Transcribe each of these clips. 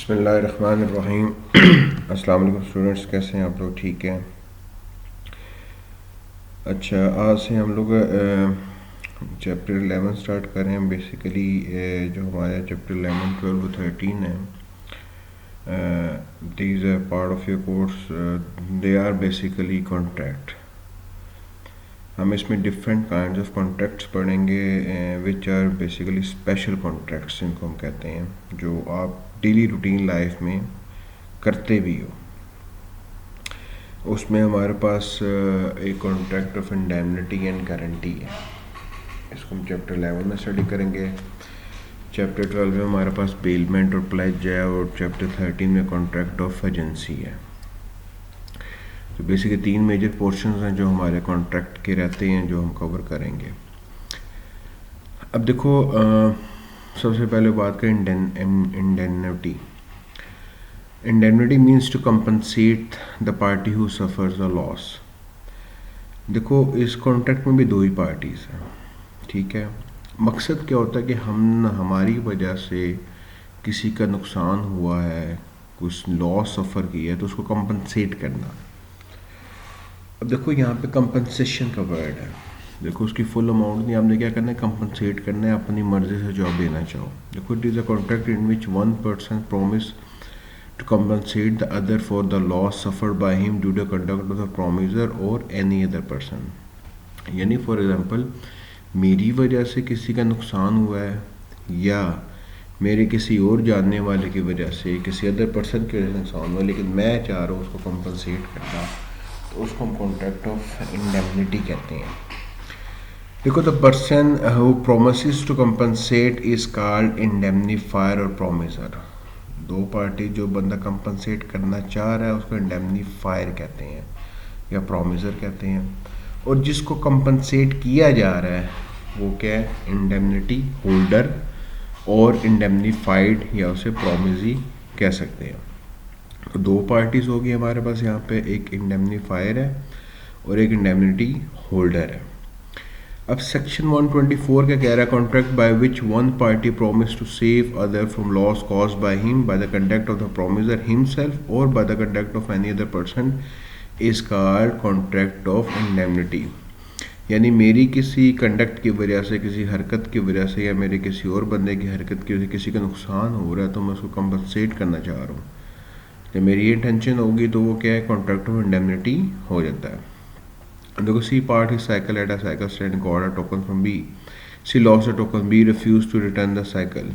बिस्मिल्लाहिर्रहमानिर्रहीम। अस्सलाम वालेकुम स्टूडेंट्स, कैसे हैं आप लोग? ठीक हैं? अच्छा, आज से हम लोग चैप्टर 11 स्टार्ट कर रहे हैं। बेसिकली जो हमारे चैप्टर 11, 12 और 13 है, these are part of your course. They are basically contract. हम इसमें डिफरेंट काइंड ऑफ कॉन्ट्रैक्ट्स पढ़ेंगे which are basically special contracts, इनको हम कहते हैं, जो आप डेली रूटीन लाइफ में करते भी हो। उसमें हमारे पास एक contract of indemnity and guarantee है। इसको हम चैप्टर 11 में स्टडी करेंगे। चैप्टर 12 में हमारे पास बेलमेंट और प्लेज है, और चैप्टर 13 में कॉन्ट्रैक्ट ऑफ एजेंसी है। तो बेसिकली 3 मेजर पोर्शंस हैं जो हमारे कॉन्ट्रैक्ट के रहते हैं, जो हम कवर करेंगे। अब देखो, सबसे पहले बात करें indemnity. Indemnity means to compensate the party who suffers a loss. देखो, इस कॉन्ट्रैक्ट में भी दो ही पार्टीज़ हैं, ठीक है। मकसद क्या होता है कि हमारी वजह से किसी का नुकसान हुआ है, कुछ लॉस सफ़र किया है, तो उसको कंपनसेट करना। अब देखो, यहाँ पे कंपनसेशन का वर्ड है। देखो, उसकी फुल अमाउंट नहीं, आपने क्या करना है, कंपनसेट करना है अपनी मर्जी से जो आप देना चाहो। देखो, it is a contract in which one person promise to compensate the other for the loss suffered by him due to conduct of the promiser or any other person। यानी फॉर एग्जांपल, मेरी वजह से किसी का नुकसान हुआ है या मेरे किसी और जानने वाले की वजह से किसी अदर पर्सन की वजह से नुकसान हुआ, लेकिन मैं चाह रहा हूँ उसको कंपनसेट करना, तो उसको हम कॉन्ट्रैक्ट ऑफ इंडेमनिटी कहते हैं। देखो, the person who promises to compensate is called indemnifier और प्रोमिसर। दो पार्टी, जो बंदा कंपनसेट करना चाह रहा है उसको इंडेमनीफायर कहते हैं या प्रोमिसर कहते हैं, और जिसको कंपनसेट किया जा रहा है वो क्या है, इंडेमनिटी होल्डर और इंडेमनीफाइड, या उसे प्रोमिसी कह सकते हैं। तो दो पार्टीज होगी हमारे पास यहाँ पे, एक इंडेमनीफायर है और एक इंडेमनिटी होल्डर है। अब सेक्शन 124 का कह रहा है, contract by which one party promise to save other from loss caused by him by the conduct of the promisor himself और by the conduct of any other person is called contract of indemnity. यानी मेरी किसी conduct की वजह से, किसी हरकत की वजह से, या मेरे किसी और बंदे की हरकत की वजह से किसी का नुकसान हो रहा है, तो मैं उसको कंपनसेट करना चाह रहा हूँ। जब मेरी ये इंटेंशन होगी तो वो क्या है, कॉन्ट्रैक्ट ऑफ इंडेमनिटी हो जाता है। देखो, C part his cycle at a cycle stand, got a token from B. C lost a token. B refused to return the cycle.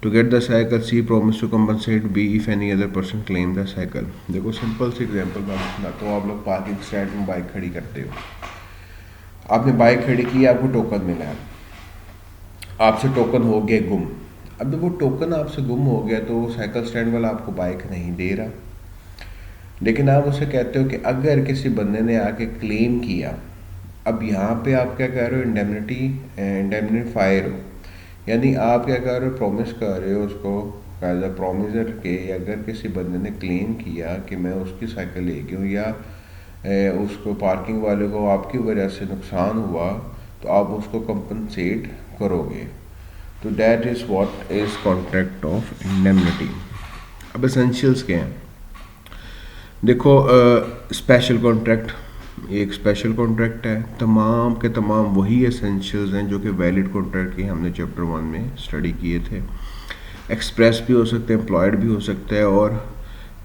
To get the cycle, C promised to compensate B if any other person claimed the cycle. देखो, simple सी example मैं सुनाता हूँ। आप लोग parking stand में bike खड़ी करते हो, आपने बाइक खड़ी की, आपको टोकन मिला है, आपसे टोकन हो गया गुम। अब जब वो टोकन आपसे गुम हो गया तो वो साइकिल स्टैंड वाला आपको बाइक नहीं दे रहा, लेकिन आप उसे कहते हो कि अगर किसी बंदे ने आके क्लेम किया। अब यहाँ पे आप क्या कह रहे हो, इंडेमनीफायर हो, यानी आप क्या कर रहे हो, प्रॉमिस कर रहे हो उसको एज अ प्रॉमिसर के, अगर किसी बंदे ने क्लेम किया कि मैं उसकी साइकिल ले गया हूँ या उसको पार्किंग वाले को आपकी वजह से नुकसान हुआ, तो आप उसको कंपनसेट करोगे। तो that is what is contract of indemnity. अब एसेंशियल्स क्या हैं? देखो, स्पेशल कॉन्ट्रैक्ट एक स्पेशल कॉन्ट्रैक्ट है। तमाम के तमाम वही एसेंशियल्स हैं जो कि वैलिड कॉन्ट्रैक्ट की हमने चैप्टर 1 में स्टडी किए थे। एक्सप्रेस भी हो सकते हैं, एम्प्लॉयड भी हो सकता है, और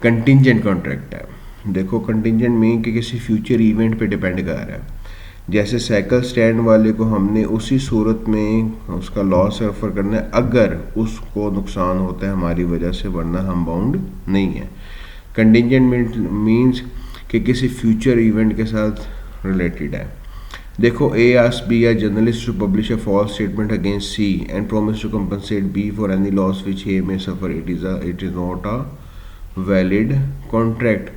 कंटिंजेंट कॉन्ट्रैक्ट है। देखो, कंटिंजेंट मीन कि किसी फ्यूचर इवेंट पे डिपेंड कर रहा है। जैसे साइकिल स्टैंड वाले को हमने उसी सूरत में उसका लॉस सफ़र करना है अगर उसको नुकसान होता है हमारी वजह से, वरना हम बाउंड नहीं है। कंटिंजेंट मीन्स कि किसी फ्यूचर इवेंट के साथ रिलेटेड है। देखो, A asked B a journalist to publish a false statement against C and promise to compensate B for any loss which he may suffer. It is not a valid contract.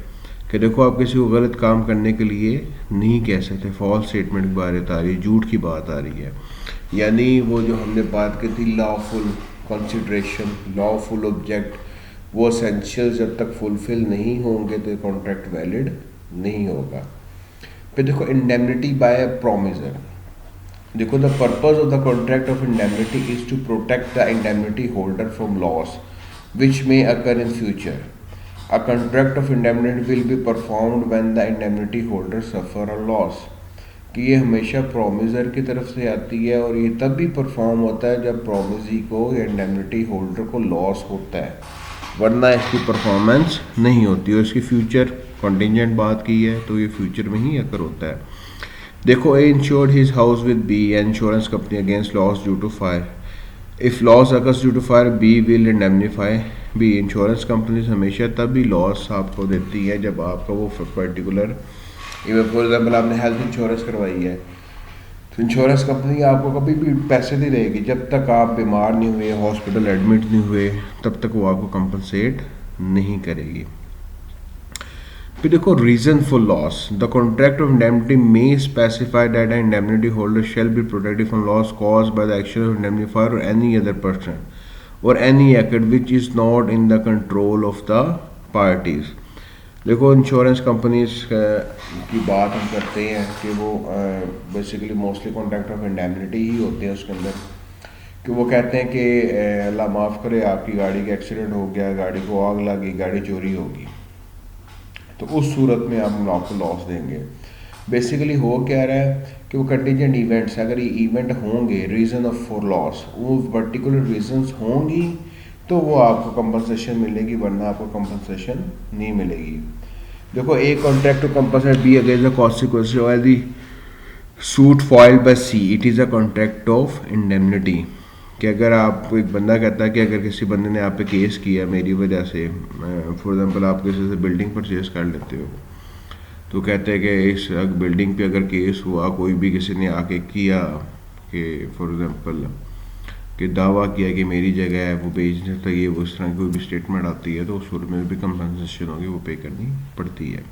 कि देखो, आप किसी को गलत काम करने के लिए नहीं कह सकते। फॉल्स स्टेटमेंट की बात आ रही है, झूठ की बात आ रही है। यानी वो जो हमने बात की थी, लॉफुल कंसिडरेशन, लॉफुल ऑब्जेक्ट, वो एसेंशियल जब तक फुलफिल नहीं होंगे तो कॉन्ट्रैक्ट वैलिड नहीं होगा। फिर देखो, इंडेमनिटी बाय प्रोमिसर। देखो, the purpose of the contract of indemnity is to protect the indemnity holder from loss which may occur in future. A contract of indemnity will be performed when the indemnity holder suffer a loss. कि ये हमेशा promisor की तरफ से आती है और ये तब भी परफॉर्म होता है जब प्रोमिसी को या इंडेमनिटी होल्डर को लॉस होता है, वरना इसकी परफॉर्मेंस नहीं होती। और इसकी फ्यूचर कॉन्टिजेंट बात की है तो ये फ्यूचर में ही अकर होता है। देखो, A insured his house with B insurance company against loss due to fire. If loss occurs due to fire B will indemnify B. Insurance company हमेशा तब भी लॉस आपको देती है जब आपका वो पर्टिकुलर, फॉर एग्जाम्पल आपने हेल्थ इंश्योरेंस करवाई है तो इंश्योरेंस कंपनी आपको कभी भी पैसे नहीं देगी जब तक आप बीमार नहीं हुए, हॉस्पिटल एडमिट नहीं हुए, तब तक वो आपको कंपनसेट नहीं करेगी। फिर देखो, reason for loss. The contract of indemnity may specify that indemnity holder shall be protected from loss caused by the action of indemnifier और एनी अदर पर्सन और any act which is not in the control of the parties. देखो, insurance companies की बात हम करते हैं कि वो basically mostly contract of indemnity ही होते हैं उसके अंदर, कि वो कहते हैं कि अल्लाह माफ़ करे आपकी गाड़ी का एक्सीडेंट हो गया, गाड़ी को आग लगी, गाड़ी चोरी होगी, तो उस सूरत में हम आपको लॉस देंगे। बेसिकली हो क्या रहा है कि वो कंटीजेंट इवेंट्स, अगर ये इवेंट होंगे रीज़न ऑफ फॉर लॉस, वो पर्टिकुलर रीजंस होंगी तो वो आपको कंपनसेशन मिलेगी, वरना आपको कंपनसेशन नहीं मिलेगी। देखो, A contract to compensate B against the consequences of the suit filed by C, it is a contract of indemnity. कि अगर आपको एक बंदा कहता है कि अगर किसी बंदे ने आप पे केस किया मेरी वजह से, फॉर एग्जांपल आप किसी से बिल्डिंग परचेज कर लेते हो, तो कहते हैं कि इस बिल्डिंग पे अगर केस हुआ, कोई भी किसी ने आके किया कि फॉर एग्जांपल कि दावा किया कि मेरी जगह है वो बेच नहीं सकता, ये उस तरह की कोई भी स्टेटमेंट आती है तो उस सूरत में भी कंपनसेशन होगी, वो पे करनी पड़ती है।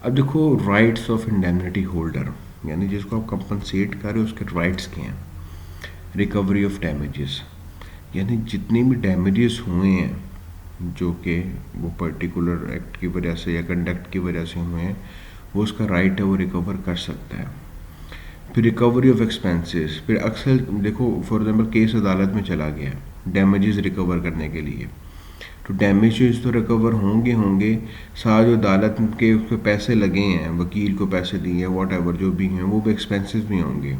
अब देखो, राइट्स ऑफ इंडेमनिटी होल्डर, यानी जिसको आप कंपनसेट कर रहे हो उसके राइट्स क्या हैं। रिकवरी ऑफ डैमेजेस, यानी जितने भी डैमेजेस हुए हैं जो कि वो पर्टिकुलर एक्ट की वजह से या कंडक्ट की वजह से हुए हैं, वो उसका राइट है, वो रिकवर कर सकता है। फिर रिकवरी ऑफ एक्सपेंसेस, फिर अक्सर देखो फॉर एग्जांपल केस अदालत में चला गया डैमेजेस रिकवर करने के लिए, तो डैमेजेस तो रिकवर होंगे, साथ जो अदालत के उसके पैसे लगे हैं, वकील को पैसे दिए हैं, वॉट एवर जो भी हैं, वो भी एक्सपेंसेस भी होंगे।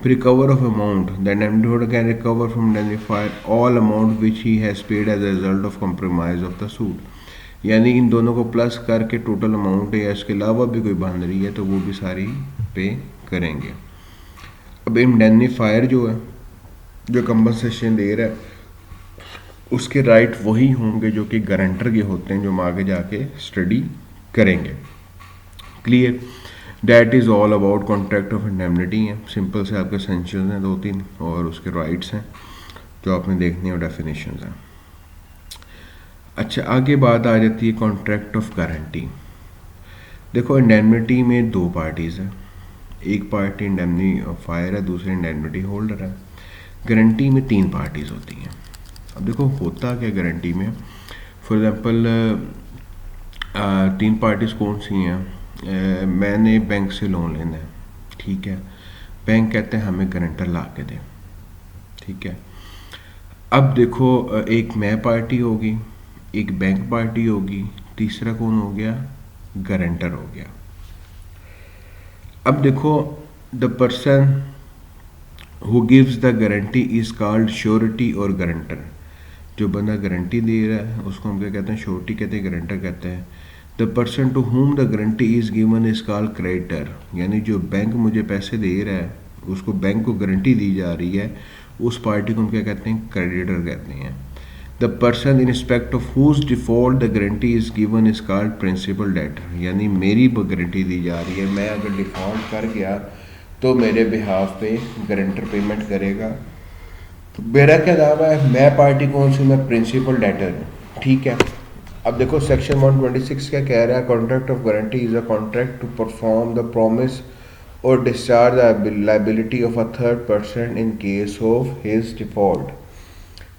फिर recover of amount, the indemnity holder can recover from indemnifier all amount which he has paid as a result of compromise of the suit, यानी इन दोनों को प्लस करके टोटल अमाउंट है या इसके अलावा भी कोई बन रही है तो वो भी सारी पे करेंगे। अब इंडेमनीफायर जो है, जो कंपनसेशन दे रहा है, उसके राइट वही होंगे जो कि गारंटर के होते हैं, जो हम आगे जाके स्टडी करेंगे। Clear? That is all about contract of indemnity है। सिंपल से आपके एसेंशियल्स हैं 2-3 और उसके राइट्स हैं जो आपने देखने और डेफिनेशंस हैं। अच्छा, आगे बात आ जाती है कॉन्ट्रैक्ट ऑफ गारंटी। देखो, इंडेमनिटी में 2 पार्टीज़ हैं, एक पार्टी इंडेमनीफायर है, दूसरी इंडेमनिटी होल्डर है। गारंटी में 3 पार्टीज़ होती हैं। अब देखो होता क्या गारंटी में, फॉर एग्जांपल 3 पार्टीज़ कौन सी हैं। मैंने बैंक से लोन लेना है, ठीक है, बैंक कहते हैं हमें गारंटर ला के दें, ठीक है। अब देखो, एक मैं पार्टी होगी, एक बैंक पार्टी होगी, तीसरा कौन हो गया, गारंटर हो गया। अब देखो, the person who gives the guarantee is called surety और गारंटर। जो बंदा गारंटी दे रहा है उसको हम क्या कहते हैं, श्योरिटी कहते हैं, गारंटर कहते हैं। The person to whom the guarantee is given is called creditor, यानी जो बैंक मुझे पैसे दे रहा है, उसको बैंक को गारंटी दी जा रही है, उस पार्टी को हम क्या कहते हैं, क्रेडिटर कहते हैं। The person in respect of whose default the guarantee is given is called principal debtor, यानी मेरी गारंटी दी जा रही है, मैं अगर डिफॉल्ट कर गया तो मेरे बिहाफ पे गारंटर पेमेंट करेगा। तो मेरा क्या दावा है, मैं पार्टी कौन सी, मैं प्रिंसिपल डेटर हूँ, ठीक है। अब देखो सेक्शन 126 क्या कह रहा है, contract of guarantee is a contract to perform the promise और discharge the liability of a third person in case of his default.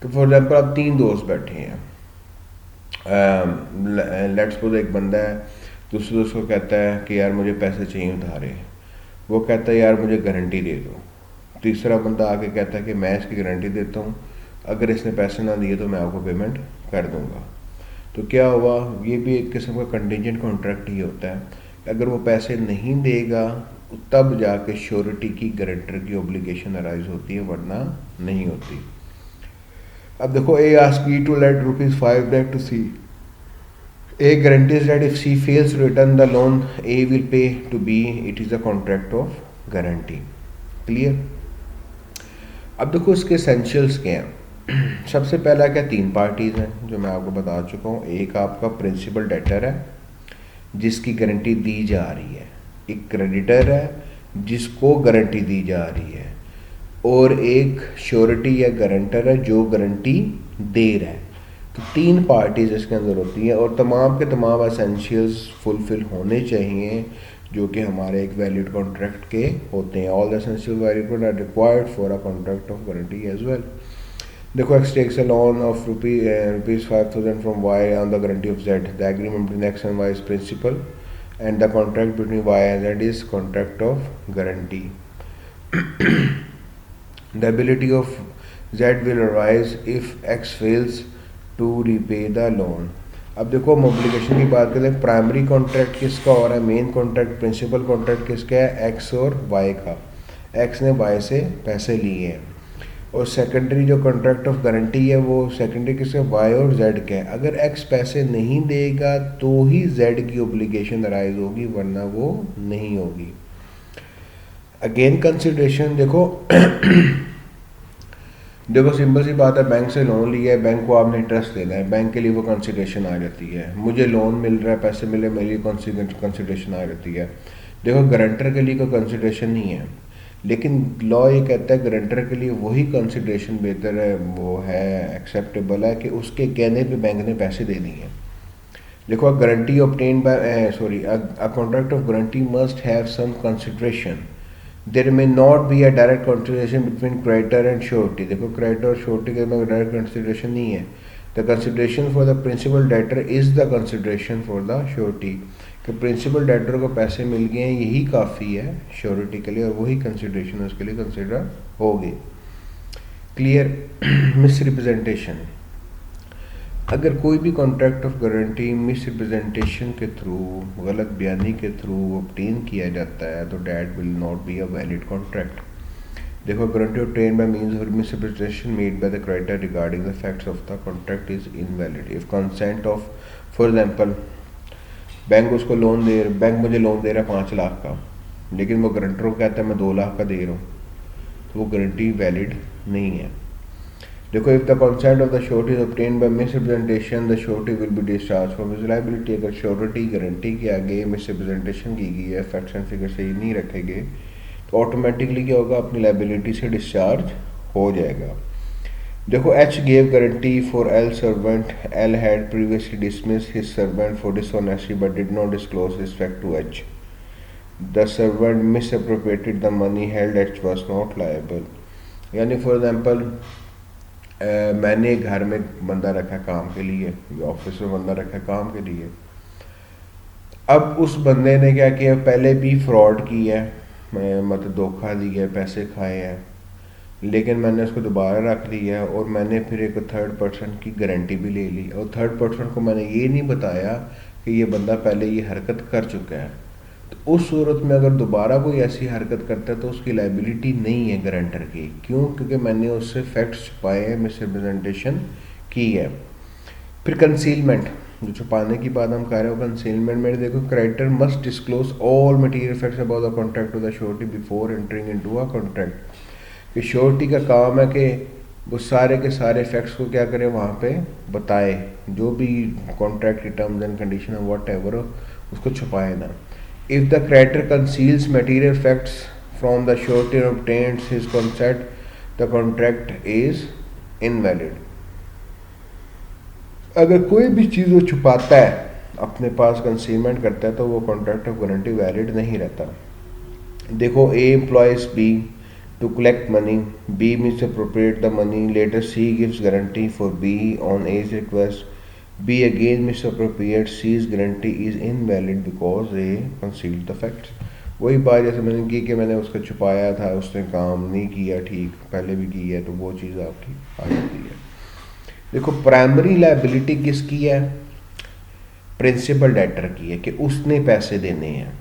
तो फॉर एग्जाम्पल अब 3 दोस्त बैठे हैं, लेट्स सपोज एक बंदा है, दूसरे दोस्त को कहता है कि यार मुझे पैसे चाहिए उधारे, वो कहता है यार मुझे गारंटी दे दो। तीसरा बंदा आके कहता है कि मैं इसकी गारंटी देता हूँ, अगर इसने पैसे ना दिए तो मैं आपको पेमेंट कर दूंगा। तो क्या हुआ, ये भी एक किस्म का कंटिजेंट कॉन्ट्रैक्ट ही होता है। अगर वो पैसे नहीं देगा तब जाके श्योरिटी की गारंटर की ऑब्लिगेशन अराइज होती है, वरना नहीं होती। अब देखो, A ask E to let ₹5 lakh to C. A guarantees that if C fails to return the loan, A will pay to B. It is a contract of guarantee. Clear. अब देखो इसके एसेंशियल्स क्या हैं। सबसे पहला क्या, 3 parties हैं जो मैं आपको बता चुका हूँ। एक आपका प्रिंसिपल डेटर है जिसकी गारंटी दी जा रही है, एक क्रेडिटर है जिसको गारंटी दी जा रही है, और एक श्योरिटी या गारंटर है जो गारंटी दे रहा है। तो 3 पार्टीज इसके अंदर होती हैं और तमाम के तमाम एसेंशियल्स फुलफिल होने चाहिए जो कि हमारे एक वैलिड कॉन्ट्रैक्ट के होते हैं। All the essential valid are required for a contract of guarantee as well. देखो, X takes a loan of ₹5,000 from Y on the guarantee of Z. The agreement between X and Y is principal and the contract between Y and Z is contract of guarantee. The ability of Z will arise if X fails to repay the loan. अब देखो, हम obligation की बात करते हैं। Primary contract किसका हो रहा है, मेन कॉन्ट्रैक्ट प्रिंसिपल कॉन्ट्रैक्ट किसका है, एक्स और वाई का। एक्स ने वाई से पैसे लिए हैं। और सेकेंडरी जो कॉन्ट्रैक्ट ऑफ गारंटी है वो सेकेंडरी किसका, वाई और जेड का है। अगर एक्स पैसे नहीं देगा तो ही जेड की ऑब्लिगेशन अराइज होगी, वरना वो नहीं होगी। अगेन कंसिडरेशन देखो देखो सिंपल सी बात है, बैंक से लोन लिया है, बैंक को आपने इंटरेस्ट देना है, बैंक के लिए वो कंसिडरेशन आ जाती है। मुझे लोन मिल रहा है, पैसे मिले, मेरे लिए कंसिडरेशन आ जाती है। देखो, गारंटर के लिए कोई कंसिडरेशन नहीं है, लेकिन लॉ ये कहता है गारंटर के लिए वही कंसिडरेशन बेहतर है, वो है एक्सेप्टेबल है कि उसके कहने पे बैंक ने पैसे दे दिए हैं। देखो, guarantee obtained by a contract of guarantee must have some consideration. There may not be a direct consideration between creditor and surety. देखो, creditor और surety के में direct consideration नहीं है। The consideration for the principal debtor is the consideration for the surety. कि principal debtor को पैसे मिल गए हैं, यही काफ़ी है surety के लिए, और वही consideration उसके लिए consider होगी। Clear? Misrepresentation। अगर कोई भी contract of guarantee misrepresentation के थ्रू, गलत बयानी के थ्रू ऑब्टेन किया जाता है तो that will not be a valid contract. देखो, guarantee obtain by means of misrepresentation made by the creditor regarding the facts of the contract is invalid if consent of, for example, bank उसको loan दे, bank मुझे loan दे रहा है 5 लाख का, लेकिन वो गारंटर को कहता है मैं 2 लाख का दे रहा हूँ, तो वो गारंटी वैलिड नहीं है। देखो, if the consent of the surety is obtained by misrepresentation the surety will be discharge from his liability. अगर श्योरिटी गारंटी के आगे मिसरिप्रेजेंटेशन की गई है, फैक्ट्स एंड फिगर सही नहीं रखे गए, तो ऑटोमेटिकली क्या होगा, अपनी लायबिलिटी से डिस्चार्ज हो जाएगा। देखो, H gave guarantee for L servant. L had previously dismissed his servant for dishonesty but did not disclose this fact to H. The servant misappropriated the money held, H was not liable. यानी for example, मैंने घर में बंदा रखा काम के लिए, office में बंदा रखा काम के लिए। अब उस बंदे ने क्या किया, पहले भी फ्रॉड किया है, मतलब धोखा दिया है, पैसे खाए हैं, लेकिन मैंने उसको दोबारा रख लिया और मैंने फिर एक थर्ड पर्सन की गारंटी भी ले ली, और थर्ड पर्सन को मैंने ये नहीं बताया कि ये बंदा पहले ये हरकत कर चुका है। तो उस सूरत में अगर दोबारा कोई ऐसी हरकत करता है तो उसकी लायबिलिटी नहीं है गारंटर की। क्यों? क्योंकि मैंने उससे फैक्ट्स छुपाए हैं, मिसरिप्रेजेंटेशन की है। फिर कंसीलमेंट, जो छुपाने की बात हम कर रहे हो, कंसीलमेंट में देखो, creditor must disclose all material facts about the contract to the surety before entering into a contract. कि श्योरिटी का काम है कि वो सारे के सारे फैक्ट्स को क्या करें, वहाँ पे बताए, जो भी कॉन्ट्रैक्ट की टर्म्स एंड कंडीशन है वॉट एवर, उसको छुपाए ना। If the creditor conceals material facts from the surety and obtains his consent, the contract is invalid. अगर कोई भी चीज़ वो छुपाता है, अपने पास कंसीलमेंट करता है, तो वो कॉन्ट्रैक्ट ऑफ गारंटी वैलिड नहीं रहता। देखो, A employs B to collect money, B misappropriate the money, later C gives guarantee for B on A's request, B again misappropriates, C's guarantee is invalid because they concealed the facts. वही बात जैसे मैंने की कि मैंने उसको छुपाया था, उसने काम नहीं किया ठीक, पहले भी की है, तो वो चीज़ आपकी आ जाती है। देखो प्राइमरी लायबिलिटी किसकी है, प्रिंसिपल डेटर की है कि उसने पैसे देने हैं।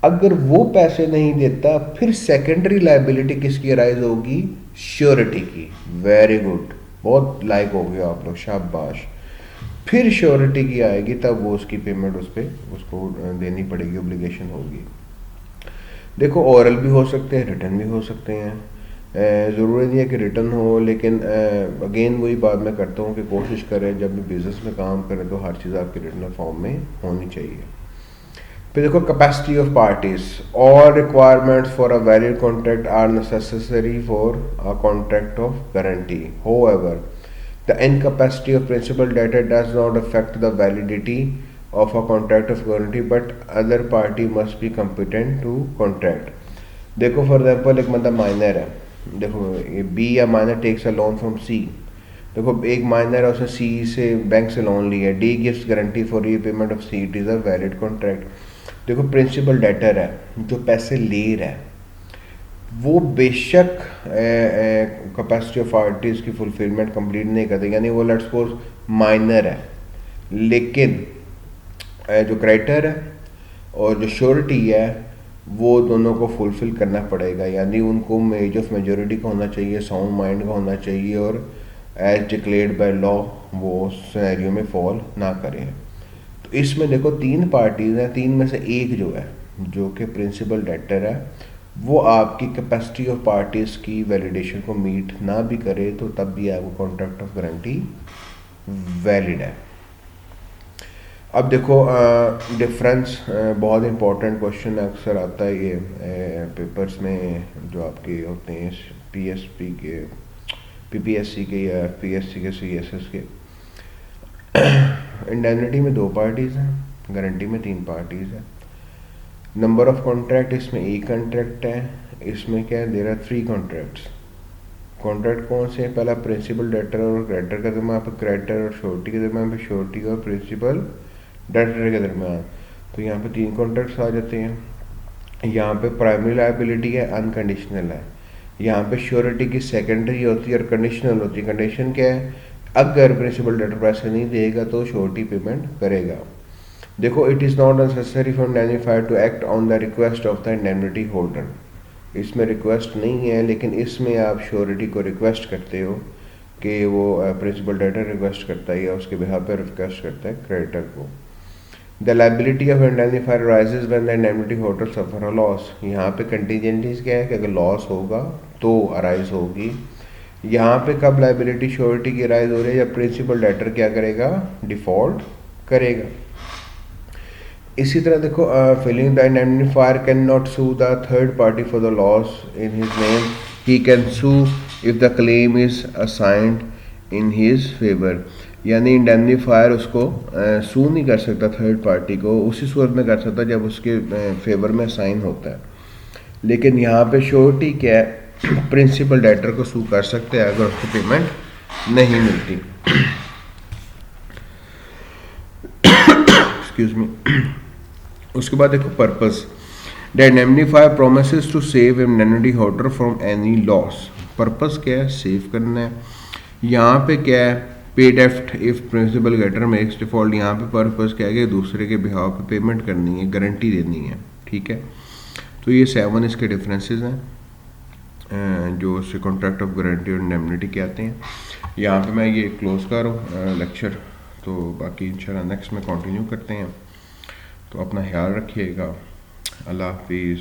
अगर वो पैसे नहीं देता फिर सेकेंडरी लायबिलिटी किसकी अराइज होगी, श्योरिटी की। वेरी गुड, बहुत लाइक हो गया आप लोग, शाबाश। फिर श्योरिटी की आएगी तब वो उसकी पेमेंट उस पर उसको देनी पड़ेगी, ऑब्लिगेशन होगी। देखो ओरल भी हो सकते हैं, रिटर्न भी हो सकते हैं, ज़रूरी नहीं है कि रिटर्न हो, लेकिन अगेन वही बात मैं करता हूँ कि कोशिश करें जब भी बिज़नेस में काम करें तो हर चीज़ आपकी रिटर्न फॉर्म में होनी चाहिए। फिर देखो capacity of parties, all requirements for a valid contract are necessary for a contract of guarantee. However the incapacity of principal debtor does not affect the validity of a contract of guarantee but other party must be competent to contract। देखो for example एक बंदा minor है, देखो ये B या minor takes a loan from C. देखो एक minor है, उसने सी से बैंक से लोन लिया है, D gives guarantee for repayment of C, it is a valid contract. देखो प्रिंसिपल डेटर है जो पैसे ले रहा है, वो बेशक कैपेसिटी ऑफ पार्टीज की फुलफिलमेंट कंप्लीट नहीं करते, यानी वो लेट्स सपोज माइनर है, लेकिन जो क्रेडिटर है और जो श्योरिटी है वो दोनों को फुलफिल करना पड़ेगा, यानी उनको एज ऑफ मेजोरिटी का होना चाहिए, साउंड माइंड का होना चाहिए, और एज डिक्लेयर्ड बाय लॉ वो सिनेरियो में फॉल ना करें। तो इसमें देखो तीन पार्टीज हैं, तीन में से एक जो है जो कि प्रिंसिपल डेटर है वो आपकी कैपेसिटी ऑफ पार्टीज की वैलिडेशन को मीट ना भी करे तो तब भी आपको कॉन्ट्रैक्ट ऑफ गारंटी वैलिड है। अब देखो डिफरेंस, बहुत इंपॉर्टेंट क्वेश्चन अक्सर आता है ये पेपर्स में जो आपके होते हैं पीएसपी के, पीपीएससी के या पीएससी के, सीएसएस के। इंडेमनिटी में 2 पार्टीज़ हैं, गारंटी में 3 पार्टीज़ हैं। नंबर ऑफ कॉन्ट्रैक्ट, इसमें एक कॉन्ट्रैक्ट है, इसमें क्या है, देयर आर 3 कॉन्ट्रैक्ट्स। कॉन्ट्रैक्ट कौन से हैं, पहला प्रिंसिपल डेटर और क्रेडिटर के दरमियान, पे क्रेडिटर और श्योरिटी के दरमियान, पे श्योरिटी और प्रिंसिपल डेटर के दरमियान। तो यहाँ पे 3 कॉन्ट्रैक्ट्स आ जाते हैं। यहाँ पे प्राइमरी लायबिलिटी है, अनकंडीशनल है। यहाँ पे श्योरिटी की सेकेंडरी होती है और कंडीशनल होती है। कंडीशन क्या है, अगर प्रिंसिपल डेटर पैसे नहीं देगा तो श्योरिटी पेमेंट करेगा। देखो it is not necessary for indemnifier to act on the request of the indemnity holder. इसमें रिक्वेस्ट नहीं है, लेकिन इसमें आप श्योरिटी को रिक्वेस्ट करते हो कि वो प्रिंसिपल डेटर रिक्वेस्ट करता है या उसके बिहाफ पर रिक्वेस्ट करता है क्रेडिटर को। The liability of indemnifier rises when the indemnity holder suffer a loss. यहाँ पे कंटीजेंसीज क्या है कि अगर लॉस होगा तो अराइज होगी। यहाँ पे कब लाइबिलिटी श्योरिटी की अराइज हो रही है, जब प्रिंसिपल डेटर क्या करेगा, डिफॉल्ट करेगा। इसी तरह देखो filing the indemnifier can not sue the third party for the loss in his name, he can sue if the claim is assigned in his favour. यानी इंडेमनीफायर उसको सू नहीं कर सकता थर्ड पार्टी को, उसी सूरत में कर सकता जब उसके फेवर में साइन होता है। लेकिन यहाँ पे श्योरिटी क्या है, प्रिंसिपल डेटर को सू कर सकते हैं अगर उसको पेमेंट नहीं मिलती। Excuse me. उसके बाद देखो purpose, the indemnifier promises to save indemnity holder from any loss. Purpose क्या है, सेव करना है। यहाँ पे क्या है, पे डेफ्ट if principal debtor makes default. यहाँ पे पर्पस क्या है कि दूसरे के बिहाव पे पेमेंट करनी है, गारंटी देनी है, ठीक है। तो ये 7 इसके डिफरेंसेस हैं जो उससे कॉन्ट्रैक्ट ऑफ गारंटी और इंडेमनिटी के आते हैं। यहाँ पे मैं ये क्लोज कर रहा हूँ लेक्चर, तो बाकी इंशाल्लाह नेक्स्ट में कंटिन्यू करते हैं। तो अपना ख्याल रखिएगा, अल्लाह हाफिज़।